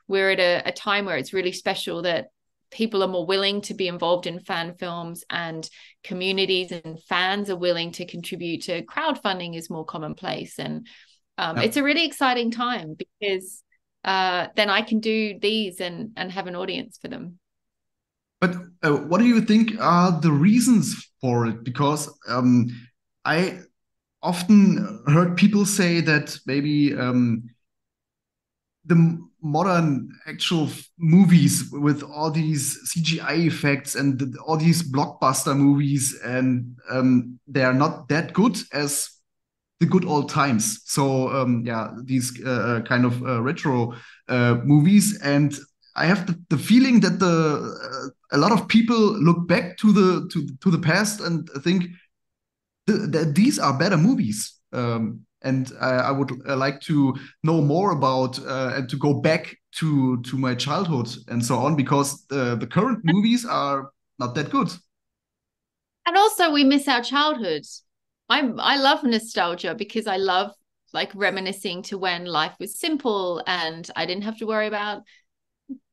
we're at a time where it's really special that people are more willing to be involved in fan films, and communities and fans are willing to contribute to crowdfunding is more commonplace. And it's a really exciting time because then I can do these and have an audience for them. But what do you think are the reasons for it? Because I often heard people say that maybe the modern actual movies with all these CGI effects and all these blockbuster movies, and they are not that good as the good old times. So yeah, these kind of retro movies, and I have the feeling that a lot of people look back to the past and think that these are better movies. And I would like to know more about and to go back to my childhood and so on, because the current movies are not that good. And also we miss our childhood. I love nostalgia because I love like reminiscing to when life was simple and I didn't have to worry about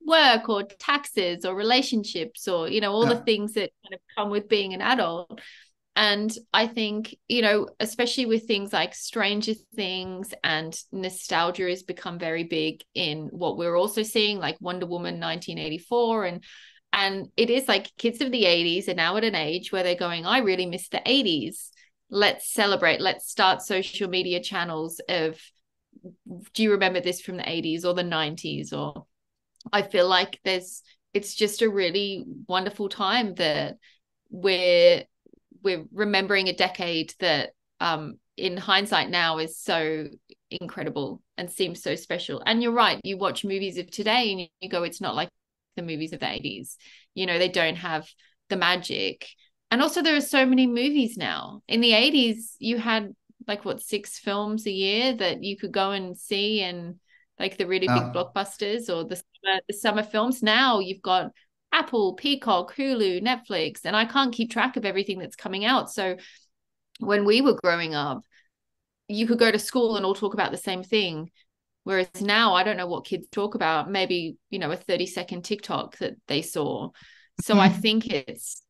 work or taxes or relationships or, you know, all the things that kind of come with being an adult. And I think, you know, especially with things like Stranger Things, and nostalgia has become very big in what we're also seeing, like Wonder Woman 1984. And it is like kids of the 80s are now at an age where they're going, I really miss the 80s. Let's celebrate. Let's start social media channels of, do you remember this from the 80s or the 90s? Or I feel like it's just a really wonderful time that we're remembering a decade that in hindsight now is so incredible and seems so special. And you're right, you watch movies of today and you go, it's not like the movies of the 80s. You know, they don't have the magic. And also there are so many movies now. In the 80s, you had like 6 films a year that you could go and see, and like the really big blockbusters or the summer films. Now you've got Apple, Peacock, Hulu, Netflix, and I can't keep track of everything that's coming out. So when we were growing up, you could go to school and all talk about the same thing. Whereas now I don't know what kids talk about, maybe, you know, a 30-second TikTok that they saw. So I think it's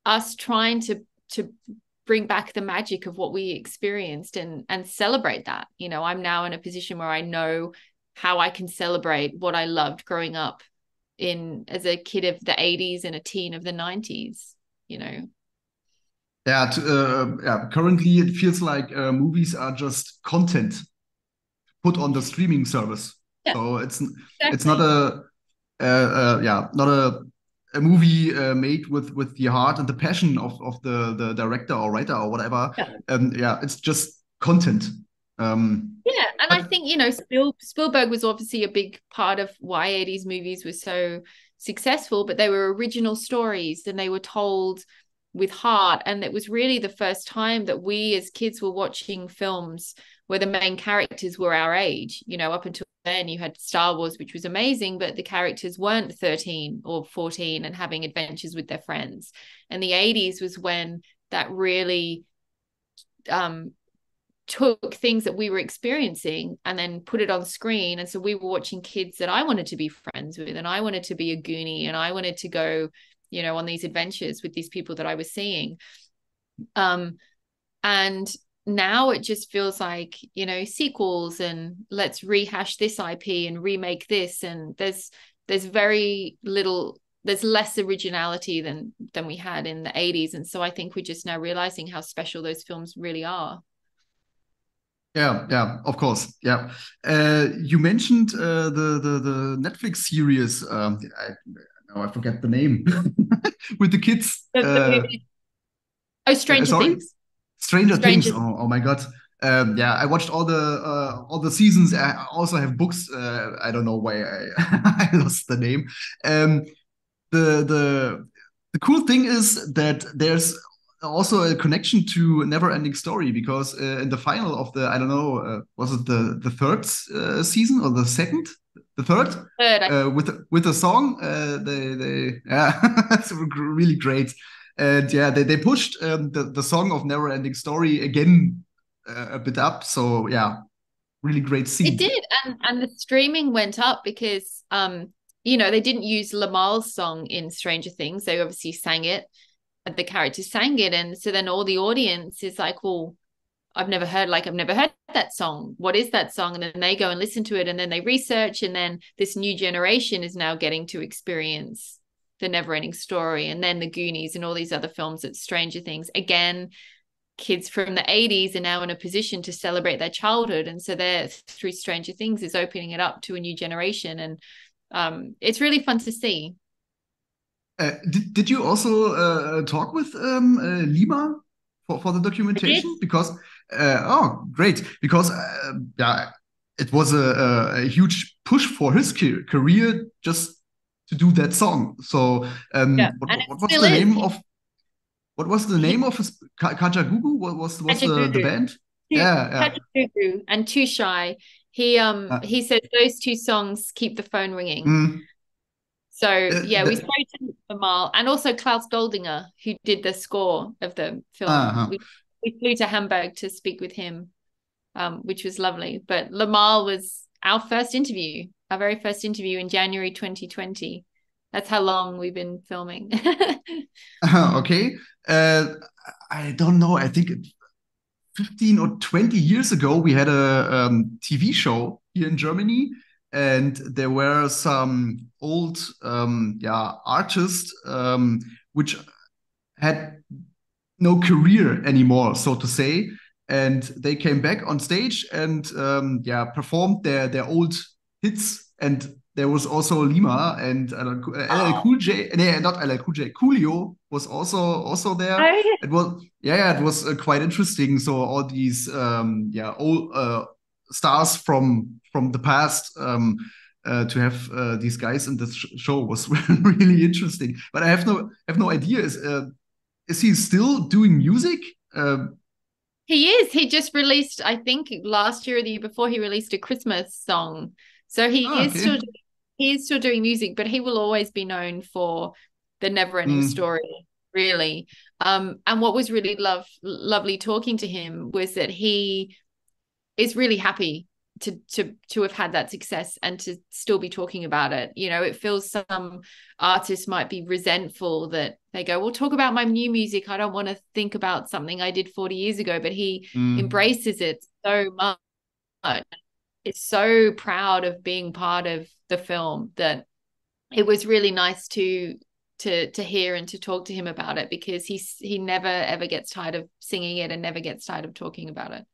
us trying to bring back the magic of what we experienced and celebrate that. You know, I'm now in a position where I know how I can celebrate what I loved growing up as a kid of the 80s and a teen of the 90s, you know. Yeah, currently it feels like movies are just content put on the streaming service. Yeah, so it's not not a movie made with the heart and the passion of the director or writer or whatever. Yeah, it's just content. Yeah, and I think, you know, Spielberg was obviously a big part of why 80s movies were so successful, but they were original stories and they were told with heart. And it was really the first time that we as kids were watching films where the main characters were our age. You know, up until then you had Star Wars, which was amazing, but the characters weren't 13 or 14 and having adventures with their friends. And the 80s was when that really took things that we were experiencing and then put it on screen. And so we were watching kids that I wanted to be friends with, and I wanted to be a Goonie, and I wanted to go, you know, on these adventures with these people that I was seeing. And now it just feels like, you know, sequels and let's rehash this IP and remake this. And there's very little, there's less originality than we had in the 80s. And so I think we're just now realizing how special those films really are. Yeah, of course. Yeah. You mentioned the Netflix series. I forget the name with the kids. Stranger Things. Stranger Things. Oh my God. Yeah, I watched all the seasons. I also have books. I don't know why I lost the name. The cool thing is that there's also a connection to Never-Ending Story, because in the final of the, I don't know, was it the third season or the second? The third, with the song, it's really great, and yeah, they pushed the song of Never Ending Story again a bit up. So yeah, really great It scene. did, and the streaming went up because they didn't use Lamal's song in Stranger Things. They obviously sang it, and the characters sang it, and so then all the audience is like, well, I've never heard that song. What is that song? And then they go and listen to it, and then they research, and then this new generation is now getting to experience the Never-Ending Story, and then the Goonies and all these other films at Stranger Things. Again, kids from the 80s are now in a position to celebrate their childhood, and so they're through Stranger Things is opening it up to a new generation, and it's really fun to see. Did you also talk with Lima for the I did. documentation? Because oh, great! Because yeah, it was a huge push for his career just to do that song. So Yeah, and it what was still the is. name of what was the name of his Kajagoogoo? What was the Kajagoogoo. band? Yeah, Kajagoogoo and Too Shy. yeah. He said those two songs keep the phone ringing. Mm, So yeah, we the, spoke to Amal and also Klaus Goldinger, who did the score of the film. uh-huh. We flew to Hamburg to speak with him, which was lovely. But Lamal was our first interview, our very first interview in January 2020. That's how long we've been filming. Okay. Uh, I don't know. I think 15 or 20 years ago, we had a TV show here in Germany, and there were some old yeah, artists which had no career anymore, so to say. And they came back on stage and yeah, performed their old hits. And there was also Lima and LL Oh, Cool J. Nee, not LL Cool J. Coolio was also there. oh, It was yeah, it was quite interesting. So all these yeah, old stars from the past. To have these guys in this show was really interesting, but I have no idea. Is he still doing music? he is. He just released, I think last year or the year before, he released a Christmas song. So Okay. he is still doing music, but he will always be known for the never ending Mm, story, really. And what was really lovely talking to him was that he is really happy to have had that success and to still be talking about it. It feels some artists might be resentful that they go, well, talk about my new music. I don't want to think about something I did 40 years ago, but he mm. embraces it so much. It's so proud of being part of the film that it was really nice to hear and to talk to him about it, because he never ever gets tired of singing it and never gets tired of talking about it.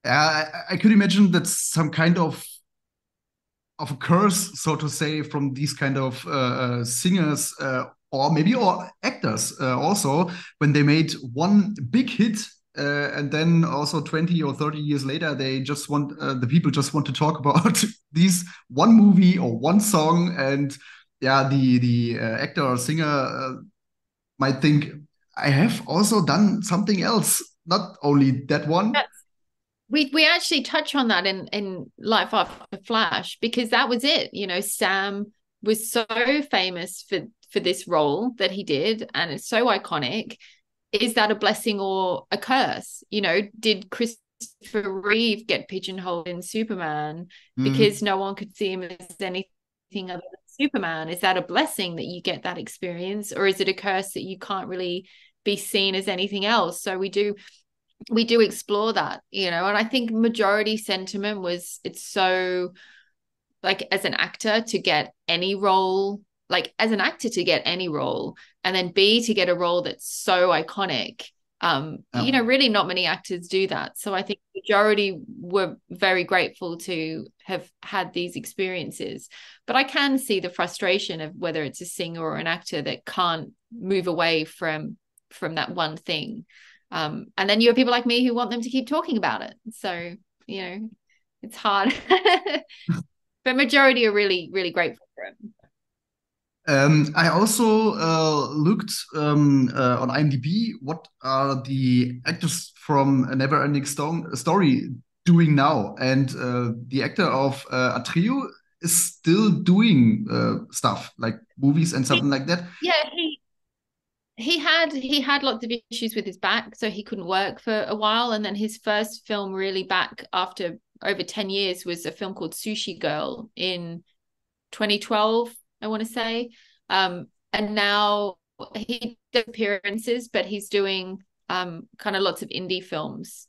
I could imagine that's some kind of a curse, so to say, from these kind of singers or maybe or actors also when they made one big hit. And then also 20 or 30 years later, they just want the people just want to talk about these one movie or one song, and yeah, the actor or singer might think I have also done something else, not only that one. We actually touch on that in Life After Flash, because that was it. Sam was so famous for this role that he did, and it's so iconic. Is that a blessing or a curse? Did Christopher Reeve get pigeonholed in Superman because Mm. no one could see him as anything other than Superman? Is that a blessing that you get that experience, or is it a curse that you can't really be seen as anything else? So we do explore that, and I think majority sentiment was, it's so, like, as an actor to get any role, and then B, to get a role that's so iconic. Yeah. Really not many actors do that. So I think majority were very grateful to have had these experiences. But I can see the frustration of whether it's a singer or an actor that can't move away from that one thing. And then you have people like me who want them to keep talking about it. So, it's hard. But majority are really, really grateful for it. I also looked on IMDb. What are the actors from A Never-Ending Story doing now? And the actor of Atreyu is still doing stuff like movies and something like that. Yeah, he had lots of issues with his back, so he couldn't work for a while. And then his first film really back after over 10 years was a film called Sushi Girl in 2012, I want to say. And now he does appearances, but he's doing kind of lots of indie films.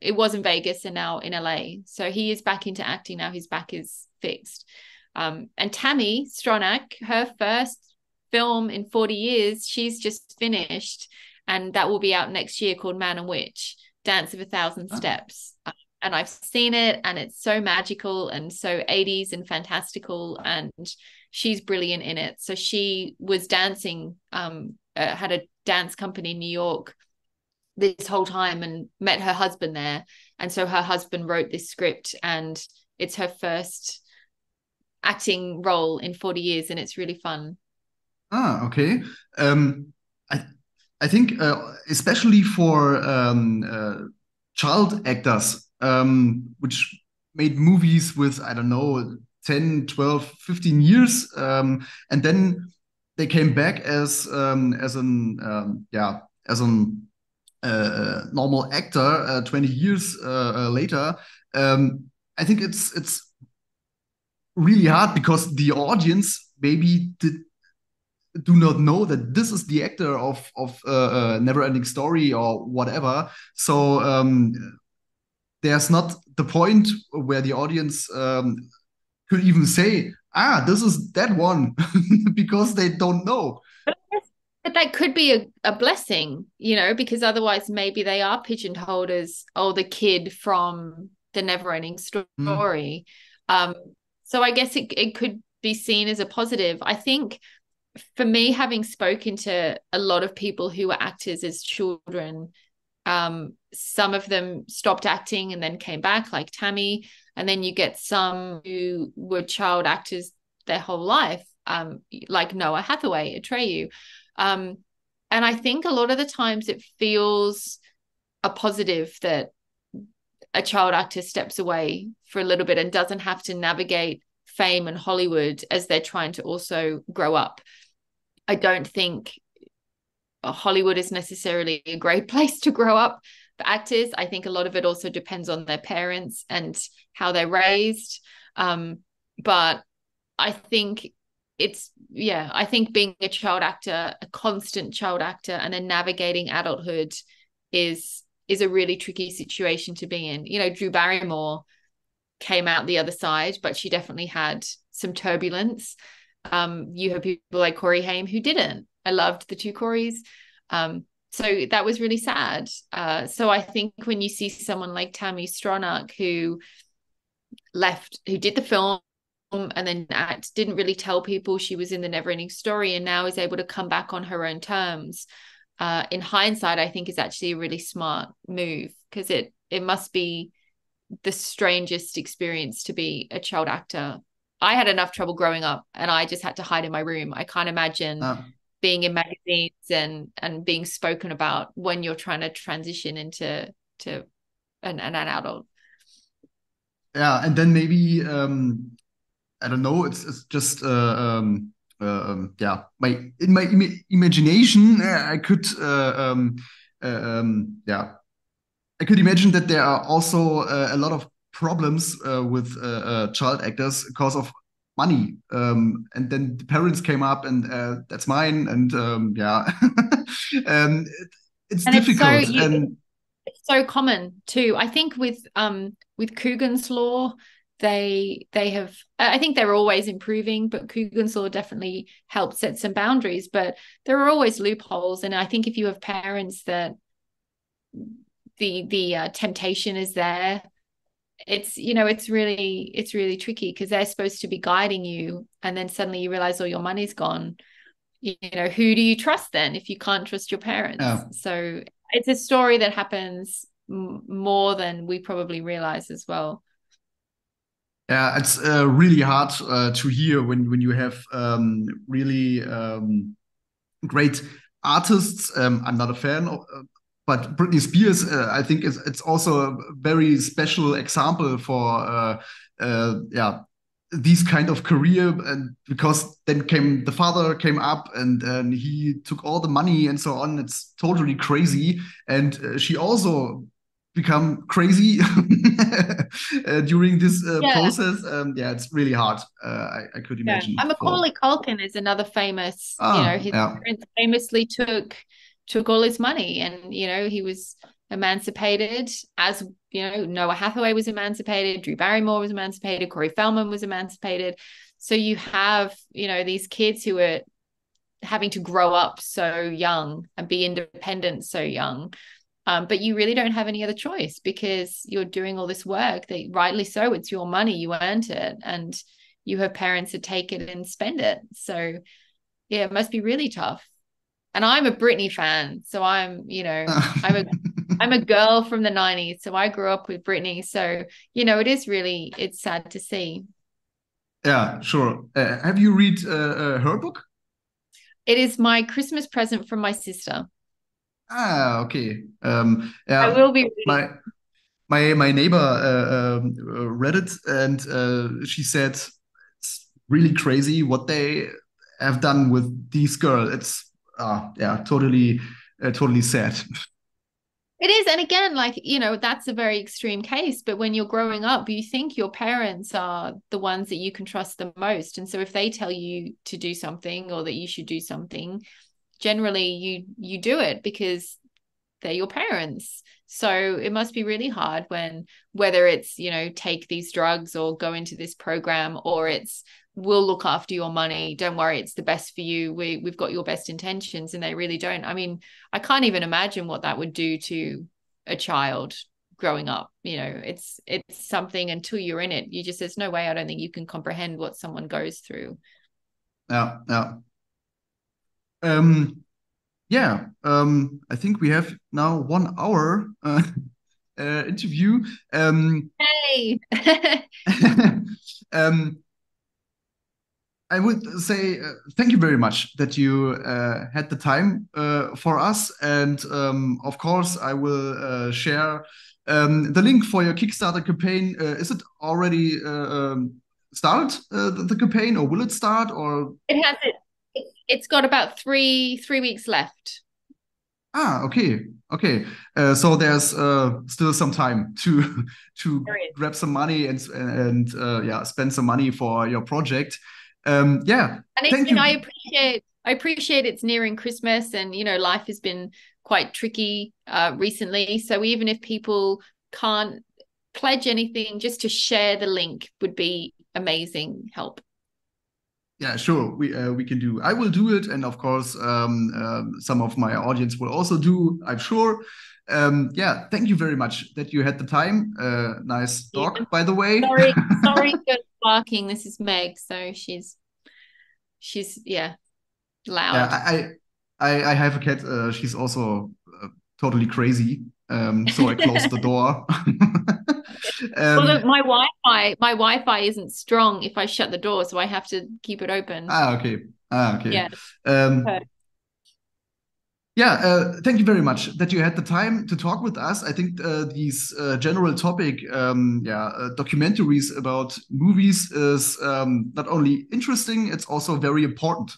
It was in Vegas and now in LA. So he is back into acting now. His back is fixed. And Tammy Stronach, her first film in 40 years, she's just finished, and that will be out next year, called Man and Witch, Dance of a Thousand Steps. And I've seen it, and it's so magical and so 80s and fantastical, and she's brilliant in it. So she was dancing, had a dance company in New York this whole time, and met her husband there. And so her husband wrote this script, and it's her first acting role in 40 years, and it's really fun. Okay. I I think especially for child actors, which made movies with, I don't know, 10, 12, 15 years, and then they came back as an yeah, as an normal actor 20 years later. I think it's really hard because the audience maybe do not know that this is the actor of Never Ending Story or whatever. So there's not the point where the audience could even say, "Ah, this is that one," because they don't know. But that could be a blessing, because otherwise maybe they are pigeonholed as, oh, the kid from the Never Ending Mm. Story. So I guess it could be seen as a positive. I think for me, having spoken to a lot of people who were actors as children, some of them stopped acting and then came back, like Tammy. And then you get some who were child actors their whole life, like Noah Hathaway, Atreyu. And I think a lot of the times it feels a positive that a child actor steps away for a little bit and doesn't have to navigate fame and Hollywood as they're trying to also grow up. I don't think Hollywood is necessarily a great place to grow up for actors. I think a lot of it also depends on their parents and how they're raised. But I think I think being a child actor, a constant child actor, and then navigating adulthood is a really tricky situation to be in. Drew Barrymore came out the other side, but she definitely had some turbulence. You have people like Corey Haim who didn't. I loved the two Corys. So that was really sad. So I think when you see someone like Tammy Stronach who did the film and then didn't really tell people she was in the Never Ending Story, and now is able to come back on her own terms, in hindsight, I think is actually a really smart move, because it must be the strangest experience to be a child actor. I had enough trouble growing up, and I just had to hide in my room. I can't imagine Uh, being in magazines and being spoken about when you're trying to transition into an adult. yeah, and then maybe I don't know. It's just yeah. My imagination, I could yeah, I could imagine that there are also a lot of problems with child actors because of money. And then the parents came up and that's mine. And yeah, it's And it's so difficult. And it's so common too. I think with Coogan's Law, they have, I think they're always improving, but Coogan's Law definitely helped set some boundaries. But there are always loopholes, and I think if you have parents that the temptation is there, it's really tricky, because they're supposed to be guiding you, and then suddenly you realize all your money's gone. Who do you trust then if you can't trust your parents? yeah, So it's a story that happens more than we probably realize as well. yeah, it's really hard to hear when you have really great artists. I'm not a fan of, but Britney Spears, I think it's also a very special example for yeah, these kind of career, and because then came the father came up, and he took all the money and so on. It's totally crazy, and she also become crazy during this Yeah. process. Yeah, it's really hard. I could Yeah. imagine. And For Macaulay Culkin is another famous, you know, his yeah. parents famously took all his money, and you know, he was emancipated, as you know, Noah Hathaway was emancipated, Drew Barrymore was emancipated, Corey Feldman was emancipated. So you have, you know, these kids who are having to grow up so young and be independent so young. But you really don't have any other choice because you're doing all this work that, rightly so, it's your money, you earned it, and you have parents that take it and spend it. So yeah, it must be really tough. And I'm a Britney fan, so I'm, you know, I'm a girl from the 90s, so I grew up with Britney. So, you know, it's sad to see. Yeah, sure. Have you read her book? It is my Christmas present from my sister. Okay. I Yeah, will be reading. my my neighbor read it, and she said it's really crazy what they have done with these girl. It's yeah, totally sad. It is. And again, like, you know, that's a very extreme case. But when you're growing up, you think your parents are the ones that you can trust the most. And so if they tell you to do something or that you should do something, generally you do it because they're your parents. So it must be really hard when, whether it's, you know, take these drugs or go into this program, or it's, we'll look after your money, don't worry, it's the best for you, we've got your best intentions, and they really don't. I mean, I can't even imagine what that would do to a child growing up. You know, it's something, until you're in it, you just, there's no way, I don't think you can comprehend what someone goes through. Yeah, yeah. Yeah, I think we have now 1 hour interview. Hey. um, I would say thank you very much that you had the time for us. And of course, I will share the link for your Kickstarter campaign. Is it already started, the campaign, or will it start? Or It's got about three weeks left. okay, okay. So there's still some time to to There is. grab some money and yeah, spend some money for your project. Yeah, And thank again, you. I appreciate it's nearing Christmas, and you know, life has been quite tricky recently. So even if people can't pledge anything, just to share the link would be amazing help. Yeah, sure. We can do. I will do it, and of course, some of my audience will also do. I'm sure. Yeah, thank you very much that you had the time. Nice Yeah. dog, by the way. Sorry for barking. This is Meg, so she's yeah, Yeah, loud. I have a cat. She's also totally crazy. So I closed the door. Well, um, look, my Wi-Fi isn't strong if I shut the door, so I have to keep it open. okay. Okay. Yeah. Um, Yeah, thank you very much that you had the time to talk with us. I think these general topic, yeah, documentaries about movies is not only interesting, it's also very important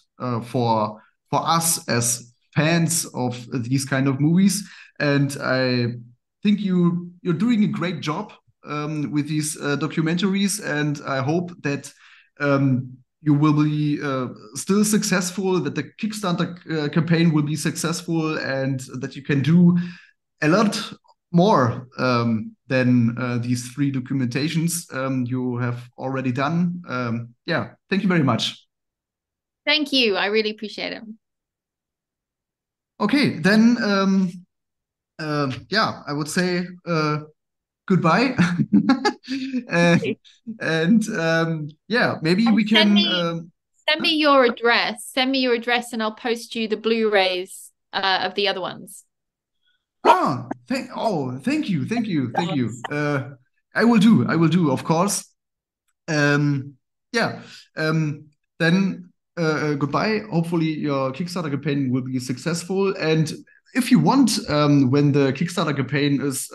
for us as fans of these kind of movies. And I think you're doing a great job with these documentaries, and I hope that you will be still successful, that the Kickstarter campaign will be successful, and that you can do a lot more than these 3 documentations you have already done. Yeah, thank you very much. Thank you. I really appreciate it. Okay, then, yeah, I would say goodbye. uh, and yeah, maybe And we can. send me your address. Send me your address, and I'll post you the Blu-rays of the other ones. Thank you, thank you, thank you. I will do, I will do, of course. Yeah. Then goodbye. Hopefully, your Kickstarter campaign will be successful. And if you want, when the Kickstarter campaign is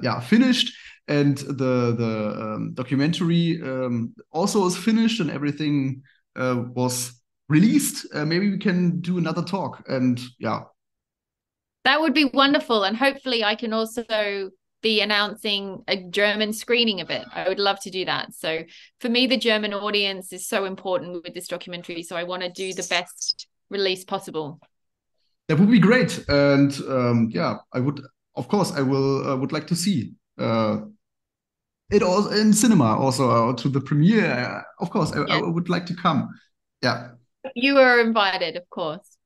yeah, finished, and the documentary also is finished and everything was released, maybe we can do another talk. And yeah, that would be wonderful. And hopefully I can also be announcing a German screening of it. I would love to do that. So for me, the German audience is so important with this documentary. So I want to do the best release possible. that would be great. And yeah, I would, of course, I will would like to see it also in cinema, also to the premiere. Of course, I Yeah. would like to come. Yeah. You are invited, of course.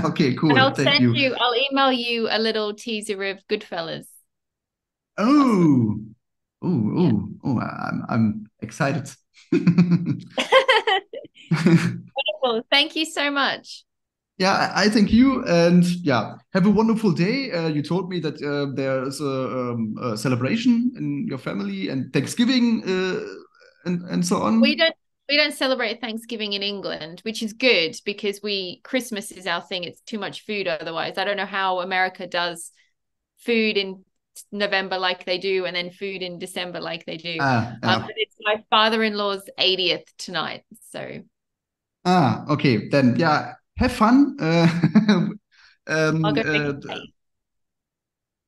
Okay, And cool. Thank you. I'll email you a little teaser of Goodfellas. Possibly. Oh, Yeah. I'm excited. Wonderful. Thank you so much. Yeah, I thank you, and yeah, have a wonderful day. You told me that there's a celebration in your family and Thanksgiving and so We on. don't celebrate Thanksgiving in England, which is good because Christmas is our thing. It's too much food otherwise. I don't know how America does food in November like they do, and then food in December like they do. Yeah. But it's my father-in-law's 80th tonight, so Okay, then yeah, have fun. I'll Um, go make uh, a cake.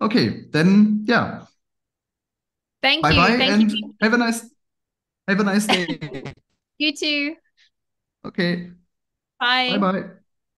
okay, then yeah, Thank bye you. bye, Thank and you. have a nice day. You too. Okay, bye Bye. bye.